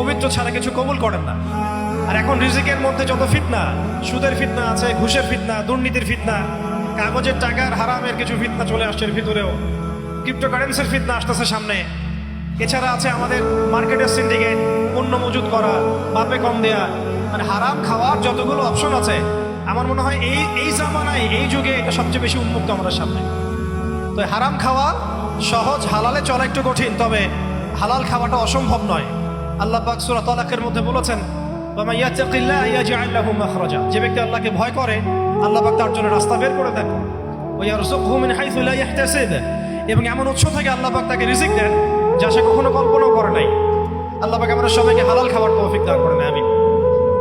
পবিত্র ছাড়া কিছু কবুল করেন না। আর এখন রিজিকের মধ্যে যত ফিতনা, সুদের ফিতনা আছে, ঘুষের ফিতনা, দুর্নীতির ফিতনা, কাগজের টাকার হারামের কিছু ফিতনা চলে আসছে এর ভিতরেও, ক্রিপ্টোকারেন্সির ফিতনা আসতেছে সামনে। এছাড়া আছে আমাদের মার্কেটের সিন্ডিকেট, পণ্য মজুত করা, বাপে কম দেয়া, মানে হারাম খাওয়ার যতগুলো অপশন আছে, আমার মনে হয় এই জামানায়, এই যুগে এটা সবচেয়ে বেশি উন্মুক্ত আমাদের সামনে। তো হারাম খাওয়া সহজ, হালালে চলা একটু কঠিন, তবে হালাল খাওয়াটা অসম্ভব নয়। আল্লাহ পাক সূরা তালাকের মধ্যে বলেছেন, ওয়া ইয়াত্তাকিল্লাহ ইয়াজআল লাহু মাখরাজা, যে ব্যক্তি আল্লাহকে ভয় করে আল্লাহ পাক তার জন্য রাস্তা বের করে দেন। ওয়া ইয়ারযুকহু মিন হাইসু লা ইয়াহতাসিব, এবং এমন উৎস থেকে আল্লাহ পাক তাকে রিজিক দেন যা সে কখনো কল্পনাও করে নাই। আল্লাহ পাক আমাদের সবাইকে হালাল খাওয়ার তৌফিক দান করেন, আমিন।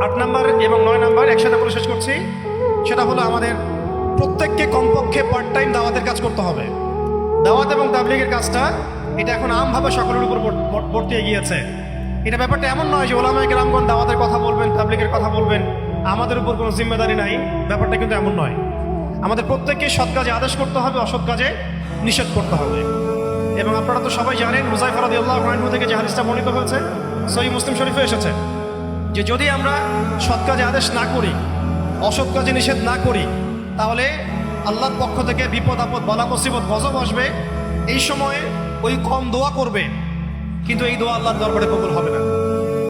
8 নাম্বার এবং 9 নাম্বার একসাথে বলে শেষ করছি, সেটা হলো আমাদের প্রত্যেককে কমপক্ষে পার্ট টাইম দাওয়াতের কাজ করতে হবে। দাওয়াত এবং তাবলীগের কাজটা এটা এখন আমভাবে সকলের উপর বর্তিয়ে গিয়েছে। এটা ব্যাপারটা এমন নয় যে ওলামায়ে কেরামগণ দাওয়াতের কথা বলবেন, তাবলীগের কথা বলবেন, আমাদের উপর কোনো জিম্মেদারি নাই, ব্যাপারটা কিন্তু এমন নয়। আমাদের প্রত্যেককে সৎ কাজে আদেশ করতে হবে, অসৎ কাজে নিষেধ করতে হবে। এবং আপনারা তো সবাই জানেন, হুযায়ফা রাদিয়াল্লাহু আনহু থেকে যে হাদিসটা বর্ণিত হয়েছে সহিহ মুসলিম শরীফে এসেছে, যে যদি আমরা সৎ কাজে আদেশ না করি, অসৎ কাজে নিষেধ না করি, তাহলে আল্লাহর পক্ষ থেকে বিপদ আপদ, বালা মুসিবত, গজব আসবে। এই সময়ে ওই কম দোয়া করবে, কিন্তু এই দোয়া আল্লাহর দরবারে কবুল হবে না।